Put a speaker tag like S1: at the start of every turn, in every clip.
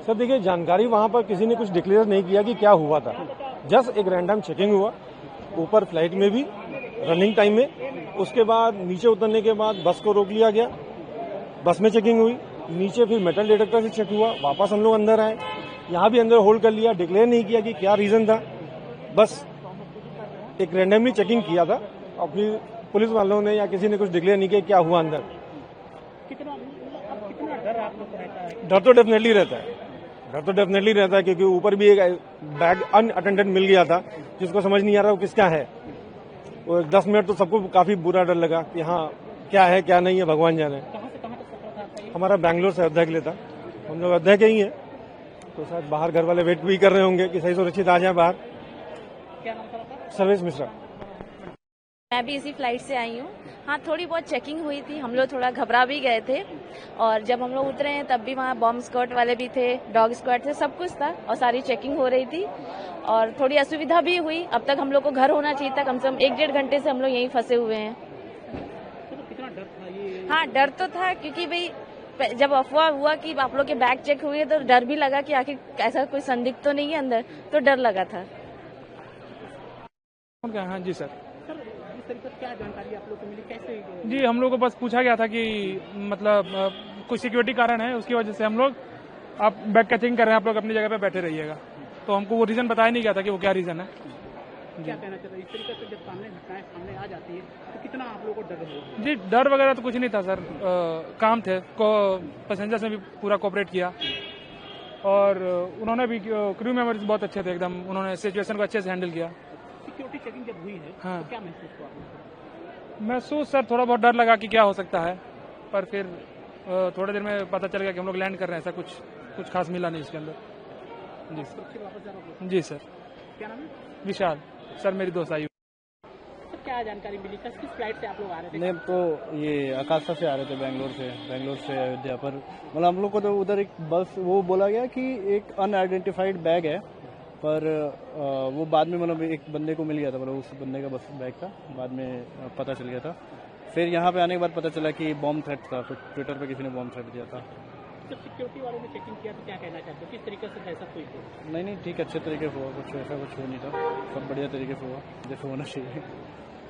S1: Sir देखिए, जानकारी वहाँ पर किसी ने कुछ डिक्लेयर नहीं किया कि क्या हुआ था। जस्ट एक रैंडम चेकिंग हुआ ऊपर फ्लाइट में भी रनिंग टाइम में। उसके बाद नीचे उतरने के बाद बस को रोक लिया गया, बस में चेकिंग हुई, नीचे फिर मेटल डिटेक्टर से चेक हुआ, वापस हम लोग अंदर आए, यहाँ भी अंदर होल्ड कर लिया, डिक्लेयर नहीं किया कि क्या रीजन था, बस एक रैंडमली चेकिंग किया था। और फिर पुलिस वालों ने या किसी ने कुछ डिक्लेयर नहीं किया क्या हुआ अंदर।
S2: कितना डर आप लोग को रहता है?
S1: डर तो डेफिनेटली रहता है, डर तो डेफिनेटली रहता है, क्योंकि ऊपर भी एक बैग अनअटेंडेड मिल गया था जिसको समझ नहीं आ रहा वो किसका है। वो 10 मिनट तो सबको काफी बुरा डर लगा कि हाँ क्या है क्या नहीं है भगवान जाने।
S2: कहाँ से कहाँ तक सफर था?
S1: हमारा बैंगलोर से अयोध्या के लिए था, हम लोग अयोध्या के ही हैं, तो शायद बाहर घर वाले वेट भी कर रहे होंगे कि सही सुरक्षित आ जाए बाहर।
S2: क्या नाम था आपका?
S1: सर्वेश मिश्रा।
S3: मैं भी इसी फ्लाइट से आई हूँ। हाँ, थोड़ी बहुत चेकिंग हुई थी, हम लोग थोड़ा घबरा भी गए थे, और जब हम लोग उतरे हैं तब भी वहाँ बॉम्ब स्क्वाड वाले भी थे, डॉग स्क्वाड थे, सब कुछ था और सारी चेकिंग हो रही थी और थोड़ी असुविधा भी हुई। अब तक हम लोग को घर होना चाहिए था, कम से कम 1-1.5 घंटे से हम लोग यहीं फंसे हुए हैं।
S2: तो कितना डर था ये?
S3: हाँ, डर तो था, क्योंकि भाई जब अफवाह हुआ कि आप लोग के बैग चेक हुए तो डर भी लगा कि आखिर ऐसा कोई संदिग्ध तो नहीं है अंदर, तो डर लगा था।
S4: हाँ जी सर।
S2: सर, इस तरीके से क्या जानकारी आप लोग को मिली, कैसे?
S4: जी, हम लोग को बस पूछा गया था कि मतलब कुछ सिक्योरिटी कारण है, उसकी वजह से हम लोग आप बैग का चेकिंग कर रहे हैं, आप लोग अपनी जगह पे बैठे रहिएगा। तो हमको वो रीजन बताया नहीं गया था कि वो क्या रीजन है।
S2: क्या कहना चाहते हैं? इस तरीके से जब सामने घटनाएं सामने आ जाती है तो कितना आप लोगों को डर है?
S4: जी, डर वगैरह तो कुछ नहीं था सर, काम थे पैसेंजर्स ने भी पूरा कोऑपरेट किया और उन्होंने भी, क्रू मेंबर्स बहुत अच्छे थे एकदम, उन्होंने सिचुएशन को अच्छे से हैंडल किया।
S2: सिक्योरिटी चेकिंग जब हुई है
S4: हाँ।
S2: तो क्या महसूस हुआ आपको?
S4: महसूस सर थोड़ा बहुत डर लगा कि क्या हो सकता है, पर फिर थोड़ी देर में पता चल गया कि हम लोग लैंड कर रहे हैं, ऐसा कुछ खास मिला नहीं इसके अंदर। जी सर।
S2: फिर वापस जा रहा हूँ।
S4: जी सर।
S2: क्या नाम है?
S4: विशाल सर, मेरी दोस्त आई।
S2: सर, क्या जानकारी मिली? किस फ्लाइट से आप लोग आ रहे थे?
S5: नहीं, तो ये आकाशा से आ रहे थे, बेंगलोर से अयोध्या पर। मतलब हम लोग को तो उधर एक बस वो बोला गया कि एक अनआइडेंटिफाइड बैग है, पर वो बाद में मतलब एक बंदे को मिल गया था, मतलब उस बंदे का बस बैग था, बाद में पता चल गया था। फिर यहाँ पे आने के बाद पता चला कि बॉम्ब थ्रेट था, फिर ट्विटर पे किसी ने बॉम्ब थ्रेट दिया था।
S2: जब सिक्योरिटी वालों ने चेकिंग किया तो क्या कहना चाहते हो, किस तरीके से ऐसा कोई हो?
S5: नहीं, ठीक, अच्छे तरीके से हुआ, कुछ ऐसा कुछ हो नहीं था, सब बढ़िया तरीके से हुआ जैसे होना चाहिए।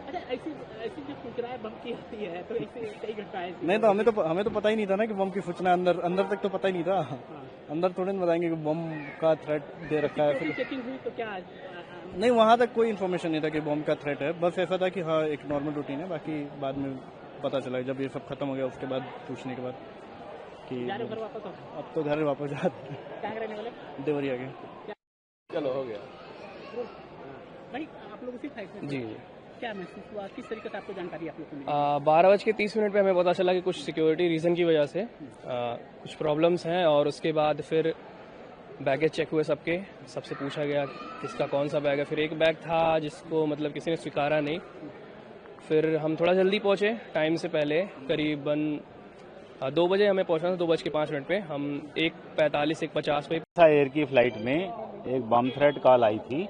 S2: अच्छा, ऐसी जो सूचनाएं बम की आती है तो ऐसे कई घटनाएं
S5: नहीं, तो हमें तो पता ही नहीं था ना कि बम की सूचना अंदर तक तो पता ही नहीं था। अंदर थोड़े ना बताएंगे कि बम का थ्रेट दे रखा है। फिर
S2: चेकिंग हुई तो क्या?
S5: नहीं, वहाँ तक कोई इन्फॉर्मेशन नहीं था कि बम का थ्रेट है, बस ऐसा था कि हाँ एक नॉर्मल रूटीन है। बाकी बाद में पता चला जब ये सब खत्म हो गया, उसके बाद पूछने के बाद कि
S2: घर वापस
S5: अब तो घर वापस जाते
S2: क्या रहने वाले?
S5: देवरिया के।
S6: चलो हो गया
S2: भाई, आप लोग उसी फ्लाइट में
S6: जी।
S2: क्या महसूस हुआ, किस तरीके से आपको जानकारी आप लोग को मिली?
S6: 12:30 पे हमें पता चला कि कुछ सिक्योरिटी रीजन की वजह से कुछ प्रॉब्लम्स हैं, और उसके बाद फिर बैगेज चेक हुए सबसे पूछा गया किसका कौन सा बैग है। फिर एक बैग था जिसको मतलब किसी ने स्वीकारा नहीं। फिर हम थोड़ा जल्दी पहुंचे टाइम से पहले, करीबन 2 बजे हमें पहुंचना था, 2:05 पे। हम 1:45 1:50 पे
S7: एयर की फ्लाइट में एक बम थ्रेट कॉल आई थी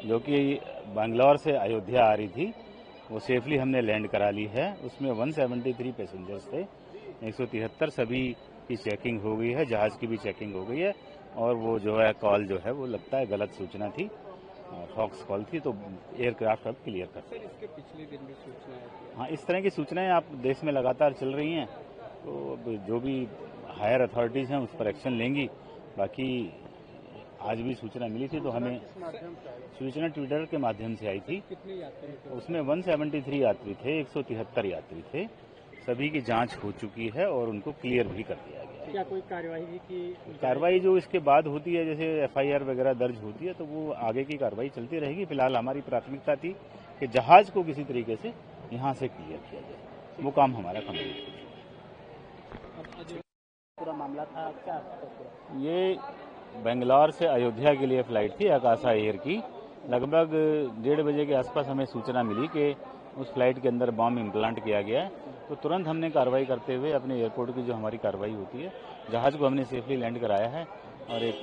S7: जो कि बेंगलोर से अयोध्या आ रही थी। वो सेफली हमने लैंड करा ली है। उसमें 173 पैसेंजर्स थे, 173 सभी की चेकिंग हो गई है, जहाज की भी चेकिंग हो गई है। और वो जो है कॉल जो है वो लगता है गलत सूचना थी, फॉक्स कॉल थी, तो एयरक्राफ्ट अब क्लियर कर।
S6: इसके पिछले दिन भी सूचना,
S7: हाँ, इस तरह की सूचनाएं आप देश में लगातार चल रही हैं, तो जो भी हायर अथॉरिटीज हैं उस पर एक्शन लेंगी। बाकी आज भी सूचना मिली थी, तो हमें सूचना ट्विटर के माध्यम से आई थी।
S6: कितने यात्री थे?
S7: उसमें 173 यात्री थे, 173 यात्री थे, सभी की जांच हो चुकी है और उनको क्लियर भी कर दिया गया है।
S2: क्या कोई कार्यवाही की?
S7: कार्रवाई जो इसके बाद होती है, जैसे FIR वगैरह दर्ज होती है, तो वो आगे की कार्रवाई चलती रहेगी। फिलहाल हमारी प्राथमिकता थी कि जहाज को किसी तरीके से यहाँ से क्लियर किया जाए, वो काम हमारा कंप्लीट है।
S2: पूरा मामला था क्या?
S7: ये बेंगलोर से अयोध्या के लिए फ्लाइट थी आकाशा एयर की। लगभग 1:30 बजे के आसपास हमें सूचना मिली कि उस फ्लाइट के अंदर बम इम्प्लांट किया गया है, तो तुरंत हमने कार्रवाई करते हुए अपने एयरपोर्ट की जो हमारी कार्रवाई होती है, जहाज को हमने सेफली लैंड कराया है। और एक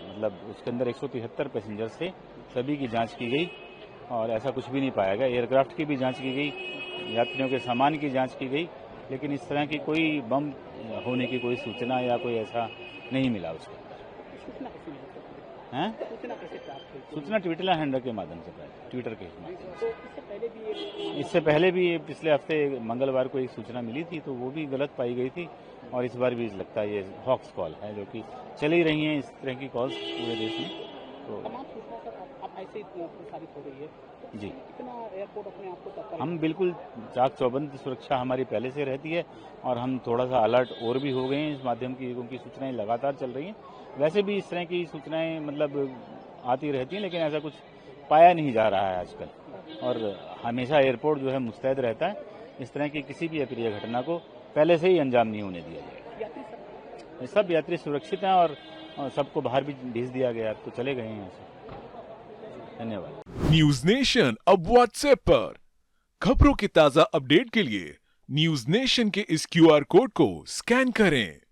S7: मतलब उसके अंदर 173 पैसेंजर्स थे, सभी की जांच की गई और ऐसा कुछ भी नहीं पाया गया। एयरक्राफ्ट की भी जांच की गई, यात्रियों के सामान की जांच की गई, लेकिन इस तरह की कोई बम होने की कोई सूचना या कोई ऐसा नहीं मिला उसको।
S2: सूचना कैसे मिली सर?
S7: हैं
S2: सूचना कैसे प्राप्त हुई?
S7: सूचना ट्विटर हैंडल के माध्यम से प्राप्त, ट्विटर के माध्यम
S2: तो इससे पहले भी ये
S7: इससे पहले भी पिछले हफ्ते मंगलवार को एक सूचना मिली थी, तो वो भी गलत पाई गई थी। और इस बार भी लगता है ये हॉक्स कॉल है, जो कि चल ही रही हैं इस तरह की कॉल्स पूरे देश में। तो
S2: तमाम सूचना सर आप ऐसे ही प्रसारित हो रही है, तो
S7: जी,
S2: कितना एयरपोर्ट अपने आप को तत्पर
S7: हम बिल्कुल चाक चौबंद सुरक्षा हमारी पहले से रहती है, और हम थोड़ा सा अलर्ट और भी हो गए हैं इस माध्यम की, क्योंकि सूचनाएं लगातार चल रही हैं। वैसे भी इस तरह की सूचनाएं मतलब आती रहती हैं, लेकिन ऐसा कुछ पाया नहीं जा रहा है आजकल। और हमेशा एयरपोर्ट जो है मुस्तैद रहता है, इस तरह की किसी भी अप्रिय घटना को पहले से ही अंजाम नहीं होने दिया जाएगा। सब यात्री सुरक्षित हैं और सबको बाहर भी भेज दिया गया, तो चले गए हैं यहाँ से। धन्यवाद।
S8: न्यूज नेशन अब व्हाट्सएप पर खबरों के ताजा अपडेट के लिए न्यूज नेशन के इस QR कोड को स्कैन करें